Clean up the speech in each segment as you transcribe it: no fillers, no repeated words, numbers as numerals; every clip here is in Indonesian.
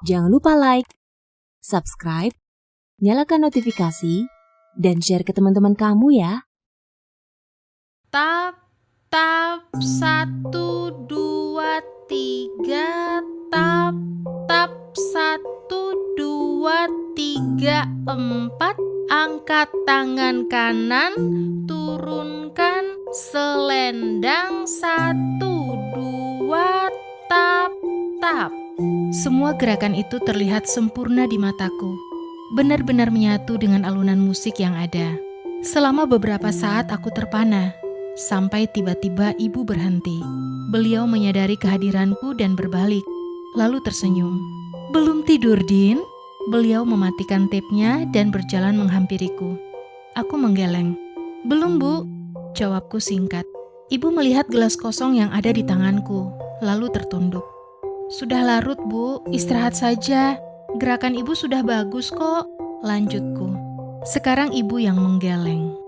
Jangan lupa like, subscribe, nyalakan notifikasi, dan share ke teman-teman kamu ya. Tap, 1, 2, 3, tap, 1, 2, 3, 4. Angkat tangan kanan, turunkan selendang, 1, 2, tap. Semua gerakan itu terlihat sempurna di mataku, benar-benar menyatu dengan alunan musik yang ada. Selama beberapa saat aku terpana, sampai tiba-tiba ibu berhenti. Beliau menyadari kehadiranku dan berbalik, lalu tersenyum. "Belum tidur, Din?" Beliau mematikan tape-nya dan berjalan menghampiriku. Aku menggeleng. "Belum, Bu," jawabku singkat. Ibu melihat gelas kosong yang ada di tanganku, lalu tertunduk. "Sudah larut, Bu, istirahat saja. Gerakan ibu sudah bagus kok," lanjutku. Sekarang ibu yang menggeleng.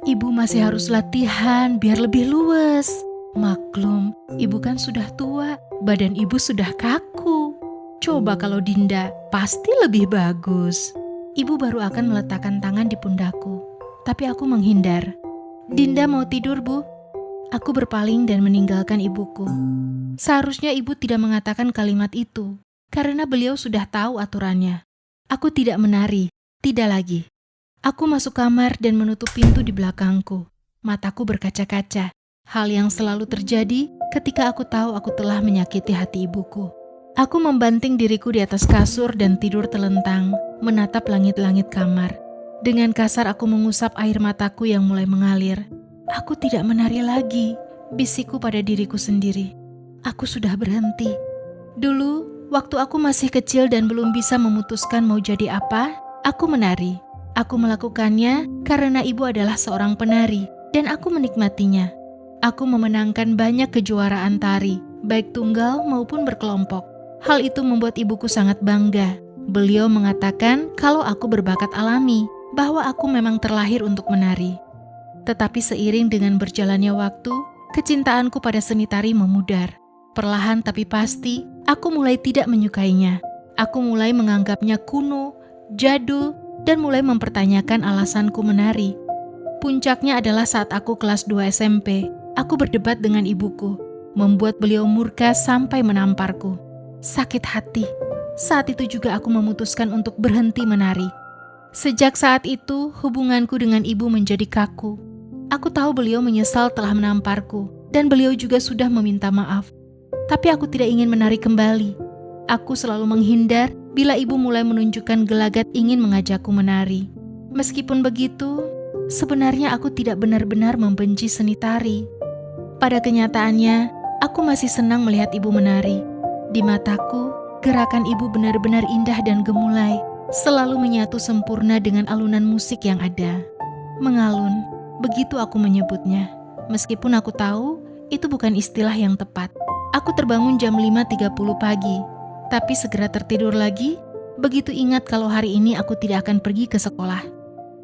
"Ibu masih harus latihan biar lebih luwes. Maklum, ibu kan sudah tua, badan ibu sudah kaku. Coba kalau Dinda, pasti lebih bagus." Ibu baru akan meletakkan tangan di pundakku, tapi aku menghindar. "Dinda mau tidur, Bu." Aku berpaling dan meninggalkan ibuku. Seharusnya ibu tidak mengatakan kalimat itu, karena beliau sudah tahu aturannya. Aku tidak menari, tidak lagi. Aku masuk kamar dan menutup pintu di belakangku. Mataku berkaca-kaca. Hal yang selalu terjadi ketika aku tahu aku telah menyakiti hati ibuku. Aku membanting diriku di atas kasur dan tidur telentang, menatap langit-langit kamar. Dengan kasar aku mengusap air mataku yang mulai mengalir. "Aku tidak menari lagi," bisikku pada diriku sendiri. Aku sudah berhenti. Dulu, waktu aku masih kecil dan belum bisa memutuskan mau jadi apa, aku menari. Aku melakukannya karena ibu adalah seorang penari, dan aku menikmatinya. Aku memenangkan banyak kejuaraan tari, baik tunggal maupun berkelompok. Hal itu membuat ibuku sangat bangga. Beliau mengatakan kalau aku berbakat alami, bahwa aku memang terlahir untuk menari. Tetapi seiring dengan berjalannya waktu, kecintaanku pada seni tari memudar. Perlahan tapi pasti, aku mulai tidak menyukainya. Aku mulai menganggapnya kuno, jadul, dan mulai mempertanyakan alasanku menari. Puncaknya adalah saat aku kelas 2 SMP, aku berdebat dengan ibuku, membuat beliau murka sampai menamparku. Sakit hati. Saat itu juga aku memutuskan untuk berhenti menari. Sejak saat itu, hubunganku dengan ibu menjadi kaku. Aku tahu beliau menyesal telah menamparku, dan beliau juga sudah meminta maaf. Tapi aku tidak ingin menari kembali. Aku selalu menghindar bila ibu mulai menunjukkan gelagat ingin mengajakku menari. Meskipun begitu, sebenarnya aku tidak benar-benar membenci seni tari. Pada kenyataannya, aku masih senang melihat ibu menari. Di mataku, gerakan ibu benar-benar indah dan gemulai, selalu menyatu sempurna dengan alunan musik yang ada. Mengalun, begitu aku menyebutnya. Meskipun aku tahu, itu bukan istilah yang tepat. Aku terbangun jam 5.30 pagi, tapi segera tertidur lagi, begitu ingat kalau hari ini aku tidak akan pergi ke sekolah.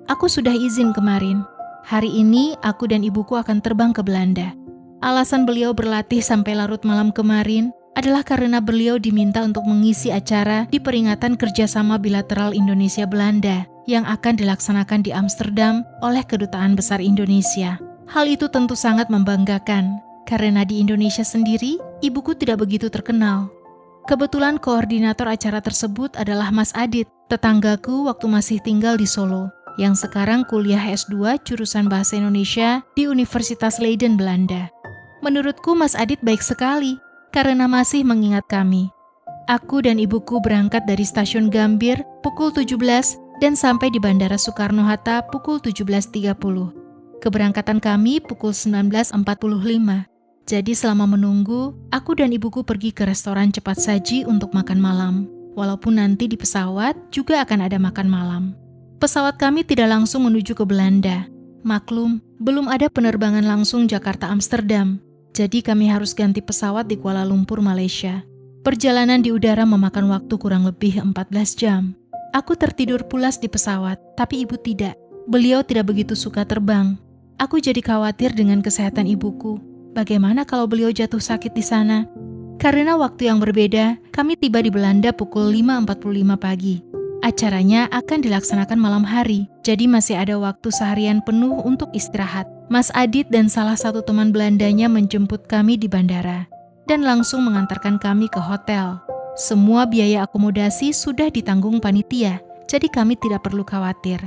Aku sudah izin kemarin. Hari ini aku dan ibuku akan terbang ke Belanda. Alasan beliau berlatih sampai larut malam kemarin adalah karena beliau diminta untuk mengisi acara di peringatan kerjasama bilateral Indonesia-Belanda yang akan dilaksanakan di Amsterdam oleh Kedutaan Besar Indonesia. Hal itu tentu sangat membanggakan, karena di Indonesia sendiri, ibuku tidak begitu terkenal. Kebetulan koordinator acara tersebut adalah Mas Adit, tetanggaku waktu masih tinggal di Solo, yang sekarang kuliah S2 jurusan Bahasa Indonesia di Universitas Leiden, Belanda. Menurutku Mas Adit baik sekali, karena masih mengingat kami. Aku dan ibuku berangkat dari stasiun Gambir pukul 17 dan sampai di Bandara Soekarno-Hatta pukul 17.30. Keberangkatan kami pukul 19.45. Jadi selama menunggu, aku dan ibuku pergi ke restoran cepat saji untuk makan malam. Walaupun nanti di pesawat juga akan ada makan malam. Pesawat kami tidak langsung menuju ke Belanda. Maklum, belum ada penerbangan langsung Jakarta-Amsterdam. Jadi kami harus ganti pesawat di Kuala Lumpur, Malaysia. Perjalanan di udara memakan waktu kurang lebih 14 jam. Aku tertidur pulas di pesawat, tapi ibu tidak. Beliau tidak begitu suka terbang. Aku jadi khawatir dengan kesehatan ibuku. Bagaimana kalau beliau jatuh sakit di sana? Karena waktu yang berbeda, kami tiba di Belanda pukul 5.45 pagi. Acaranya akan dilaksanakan malam hari, jadi masih ada waktu seharian penuh untuk istirahat. Mas Adit dan salah satu teman Belandanya menjemput kami di bandara dan langsung mengantarkan kami ke hotel. Semua biaya akomodasi sudah ditanggung panitia, jadi kami tidak perlu khawatir.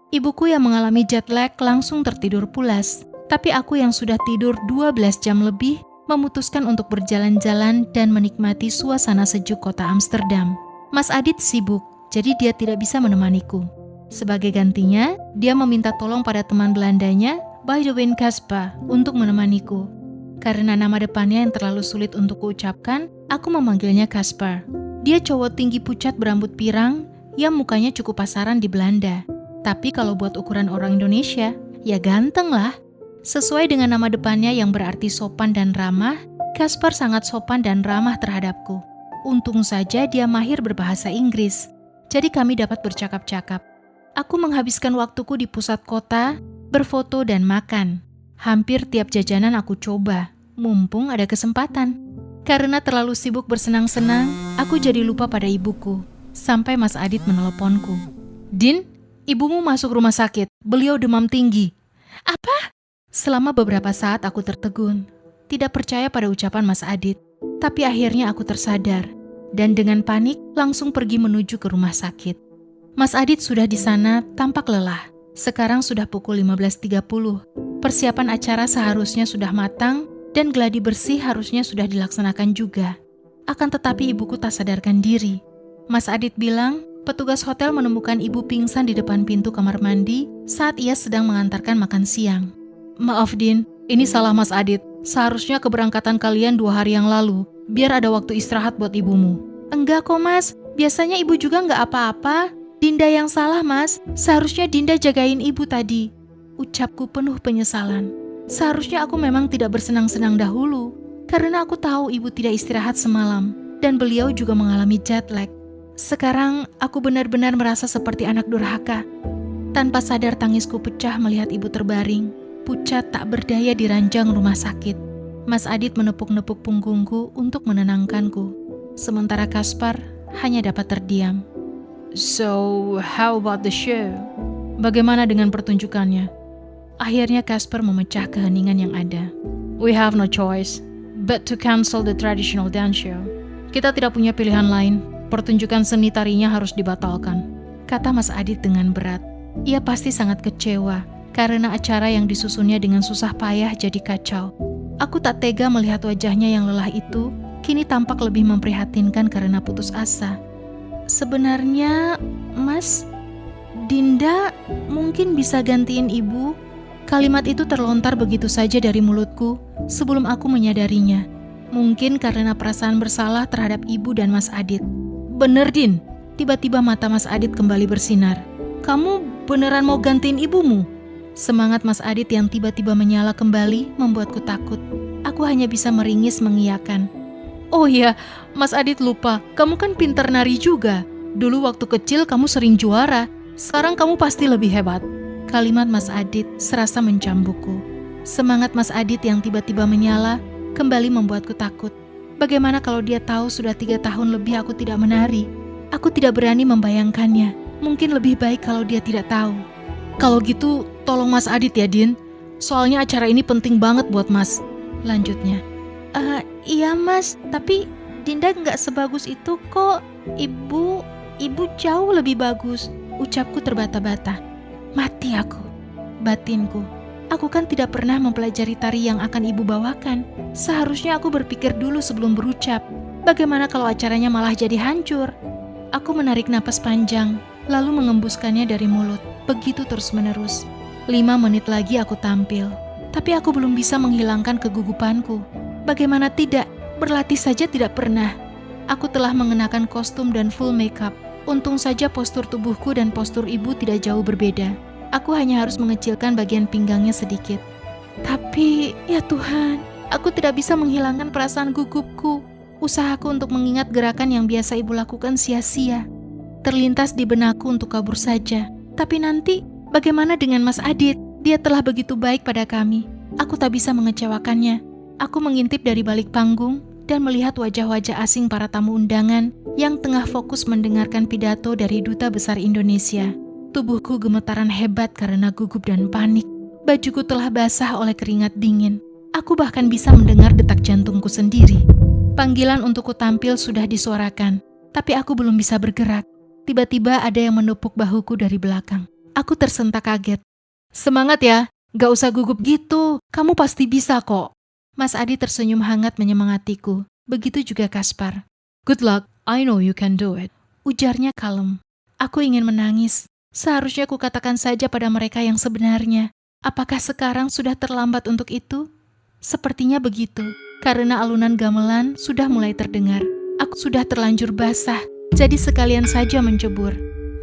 Ibuku yang mengalami jet lag langsung tertidur pulas, tapi aku yang sudah tidur 12 jam lebih memutuskan untuk berjalan-jalan dan menikmati suasana sejuk kota Amsterdam. Mas Adit sibuk, jadi dia tidak bisa menemaniku. Sebagai gantinya, dia meminta tolong pada teman Belandanya, Boudewijn Caspar, untuk menemaniku. Karena nama depannya yang terlalu sulit untuk kuucapkan, aku memanggilnya Caspar. Dia cowok tinggi pucat berambut pirang, yang mukanya cukup pasaran di Belanda. Tapi kalau buat ukuran orang Indonesia, ya ganteng lah. Sesuai dengan nama depannya yang berarti sopan dan ramah, Caspar sangat sopan dan ramah terhadapku. Untung saja dia mahir berbahasa Inggris, jadi kami dapat bercakap-cakap. Aku menghabiskan waktuku di pusat kota, berfoto dan makan. Hampir tiap jajanan aku coba, mumpung ada kesempatan. Karena terlalu sibuk bersenang-senang, aku jadi lupa pada ibuku. Sampai Mas Adit meneleponku. "Din, ibumu masuk rumah sakit, beliau demam tinggi." "Apa?" Selama beberapa saat aku tertegun, tidak percaya pada ucapan Mas Adit. Tapi akhirnya aku tersadar, dan dengan panik langsung pergi menuju ke rumah sakit. Mas Adit sudah di sana tampak lelah. Sekarang sudah pukul 15.30. Persiapan acara seharusnya sudah matang, dan gladi bersih harusnya sudah dilaksanakan juga. Akan tetapi ibuku tak sadarkan diri. Mas Adit bilang, petugas hotel menemukan ibu pingsan di depan pintu kamar mandi saat ia sedang mengantarkan makan siang. "Maaf Din, ini salah Mas Adit. Seharusnya keberangkatan kalian 2 hari yang lalu, biar ada waktu istirahat buat ibumu." "Enggak kok Mas, biasanya ibu juga nggak apa-apa. Dinda yang salah Mas, seharusnya Dinda jagain ibu tadi." Ucapku penuh penyesalan. Seharusnya aku memang tidak bersenang-senang dahulu, karena aku tahu ibu tidak istirahat semalam, dan beliau juga mengalami jet lag. Sekarang aku benar-benar merasa seperti anak durhaka. Tanpa sadar tangisku pecah melihat ibu terbaring, pucat tak berdaya di ranjang rumah sakit. Mas Adit menepuk-nepuk punggungku untuk menenangkanku. Sementara Caspar hanya dapat terdiam. "So, how about the show? Bagaimana dengan pertunjukannya?" Akhirnya Caspar memecah keheningan yang ada. "We have no choice but to cancel the traditional dance show." "Kita tidak punya pilihan lain. Pertunjukan seni tarinya harus dibatalkan," kata Mas Adit dengan berat. Ia pasti sangat kecewa karena acara yang disusunnya dengan susah payah jadi kacau. Aku tak tega melihat wajahnya yang lelah itu, kini tampak lebih memprihatinkan karena putus asa. "Sebenarnya, Mas, Dinda mungkin bisa gantiin ibu." Kalimat itu terlontar begitu saja dari mulutku sebelum aku menyadarinya. Mungkin karena perasaan bersalah terhadap ibu dan Mas Adit. "Bener Din," tiba-tiba mata Mas Adit kembali bersinar. "Kamu beneran mau gantiin ibumu?" Semangat Mas Adit yang tiba-tiba menyala kembali membuatku takut. Aku hanya bisa meringis mengiyakan. "Oh iya, Mas Adit lupa, kamu kan pintar nari juga. Dulu waktu kecil kamu sering juara, sekarang kamu pasti lebih hebat." Kalimat Mas Adit serasa mencambukku. Semangat Mas Adit yang tiba-tiba menyala kembali membuatku takut. Bagaimana kalau dia tahu sudah 3 tahun lebih aku tidak menari? Aku tidak berani membayangkannya. Mungkin lebih baik kalau dia tidak tahu. "Kalau gitu, tolong Mas Adit ya, Din. Soalnya acara ini penting banget buat Mas," lanjutnya. Iya Mas, tapi Dinda nggak sebagus itu kok. Ibu jauh lebih bagus," ucapku terbata-bata. Mati aku, batinku. Aku kan tidak pernah mempelajari tari yang akan ibu bawakan. Seharusnya aku berpikir dulu sebelum berucap. Bagaimana kalau acaranya malah jadi hancur? Aku menarik napas panjang, lalu mengembuskannya dari mulut. Begitu terus-menerus. 5 menit lagi aku tampil. Tapi aku belum bisa menghilangkan kegugupanku. Bagaimana tidak, berlatih saja tidak pernah. Aku telah mengenakan kostum dan full makeup. Untung saja postur tubuhku dan postur ibu tidak jauh berbeda. Aku hanya harus mengecilkan bagian pinggangnya sedikit. Tapi, ya Tuhan, aku tidak bisa menghilangkan perasaan gugupku. Usahaku untuk mengingat gerakan yang biasa ibu lakukan sia-sia. Terlintas di benakku untuk kabur saja. Tapi nanti, bagaimana dengan Mas Adit? Dia telah begitu baik pada kami. Aku tak bisa mengecewakannya. Aku mengintip dari balik panggung, dan melihat wajah-wajah asing para tamu undangan yang tengah fokus mendengarkan pidato dari Duta Besar Indonesia. Tubuhku gemetaran hebat karena gugup dan panik. Bajuku telah basah oleh keringat dingin. Aku bahkan bisa mendengar detak jantungku sendiri. Panggilan untuk tampil sudah disuarakan, tapi aku belum bisa bergerak. Tiba-tiba ada yang menepuk bahuku dari belakang. Aku tersentak kaget. "Semangat ya, gak usah gugup gitu, kamu pasti bisa kok." Mas Adi tersenyum hangat menyemangatiku. Begitu juga Kaspar. "Good luck, I know you can do it," ujarnya kalem. Aku ingin menangis. Seharusnya kukatakan saja pada mereka yang sebenarnya. Apakah sekarang sudah terlambat untuk itu? Sepertinya begitu, karena alunan gamelan sudah mulai terdengar. Aku sudah terlanjur basah, jadi sekalian saja mencebur.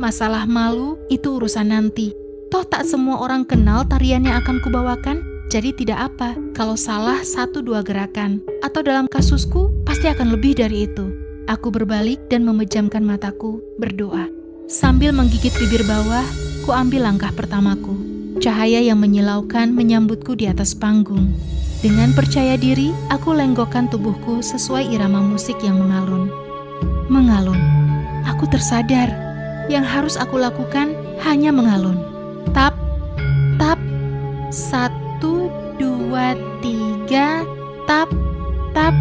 Masalah malu itu urusan nanti. Toh tak semua orang kenal tarian yang akan kubawakan. Jadi tidak apa kalau salah 1-2 gerakan, atau dalam kasusku pasti akan lebih dari itu. Aku berbalik dan memejamkan mataku, berdoa. Sambil menggigit bibir bawah, ku ambil langkah pertamaku. Cahaya yang menyilaukan menyambutku di atas panggung. Dengan percaya diri, aku lenggokkan tubuhku sesuai irama musik yang mengalun. Mengalun. Aku tersadar, yang harus aku lakukan hanya mengalun. Tap, tap, 1, 2, 3, tap, tap,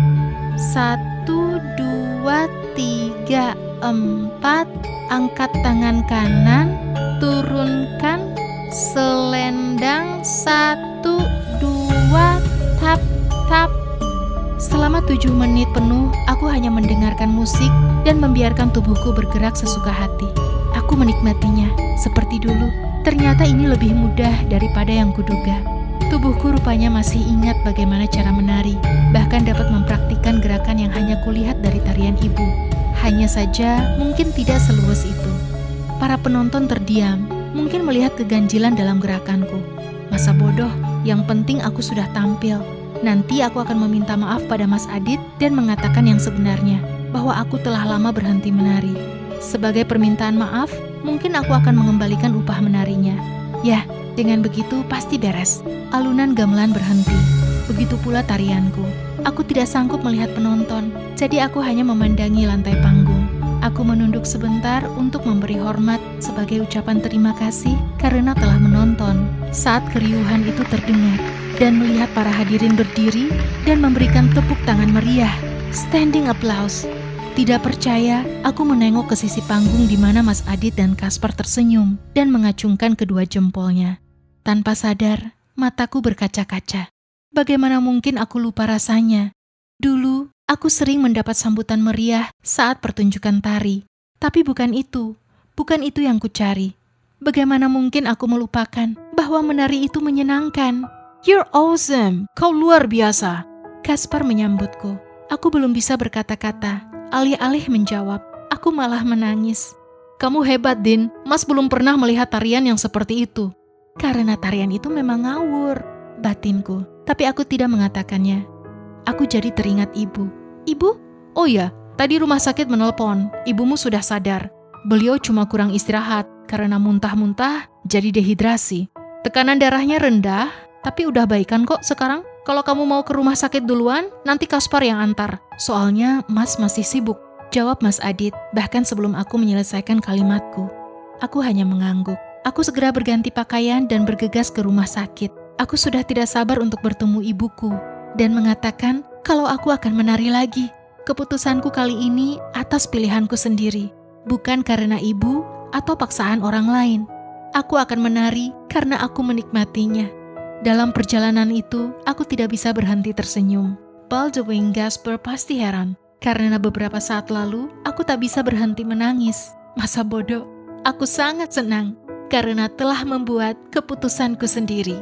1, 2, 3, 4, angkat tangan kanan, turunkan, selendang, 1, 2, tap, tap. Selama 7 menit penuh, aku hanya mendengarkan musik dan membiarkan tubuhku bergerak sesuka hati. Aku menikmatinya, seperti dulu. Ternyata ini lebih mudah daripada yang kuduga. Tubuhku rupanya masih ingat bagaimana cara menari, bahkan dapat mempraktikkan gerakan yang hanya kulihat dari tarian ibu. Hanya saja mungkin tidak seluas itu. Para penonton terdiam, mungkin melihat keganjilan dalam gerakanku. Masa bodoh, yang penting aku sudah tampil. Nanti aku akan meminta maaf pada Mas Adit dan mengatakan yang sebenarnya, bahwa aku telah lama berhenti menari. Sebagai permintaan maaf, mungkin aku akan mengembalikan upah menarinya. Ya, dengan begitu pasti beres. Alunan gamelan berhenti. Begitu pula tarianku. Aku tidak sanggup melihat penonton, jadi aku hanya memandangi lantai panggung. Aku menunduk sebentar untuk memberi hormat sebagai ucapan terima kasih karena telah menonton. Saat keriuhan itu terdengar dan melihat para hadirin berdiri dan memberikan tepuk tangan meriah. Standing applause. Tidak percaya, aku menengok ke sisi panggung di mana Mas Adit dan Kaspar tersenyum dan mengacungkan kedua jempolnya. Tanpa sadar, mataku berkaca-kaca. Bagaimana mungkin aku lupa rasanya? Dulu, aku sering mendapat sambutan meriah saat pertunjukan tari. Tapi bukan itu yang kucari. Bagaimana mungkin aku melupakan bahwa menari itu menyenangkan? "You're awesome, kau luar biasa," Kaspar menyambutku. Aku belum bisa berkata-kata. Alih-alih menjawab, aku malah menangis. "Kamu hebat, Din. Mas belum pernah melihat tarian yang seperti itu." Karena tarian itu memang ngawur, batinku. Tapi aku tidak mengatakannya. Aku jadi teringat ibu. "Ibu? Oh ya, tadi rumah sakit menelpon. Ibumu sudah sadar. Beliau cuma kurang istirahat karena muntah-muntah jadi dehidrasi. Tekanan darahnya rendah, tapi udah baikan kok sekarang. Kalau kamu mau ke rumah sakit duluan, nanti Kaspar yang antar. Soalnya Mas masih sibuk," jawab Mas Adit, bahkan sebelum aku menyelesaikan kalimatku. Aku hanya mengangguk. Aku segera berganti pakaian dan bergegas ke rumah sakit. Aku sudah tidak sabar untuk bertemu ibuku dan mengatakan kalau aku akan menari lagi. Keputusanku kali ini atas pilihanku sendiri, bukan karena ibu atau paksaan orang lain. Aku akan menari karena aku menikmatinya. Dalam perjalanan itu, aku tidak bisa berhenti tersenyum. Baldwin Gasper pasti heran, karena beberapa saat lalu, aku tak bisa berhenti menangis. Masa bodoh, aku sangat senang, karena telah membuat keputusanku sendiri.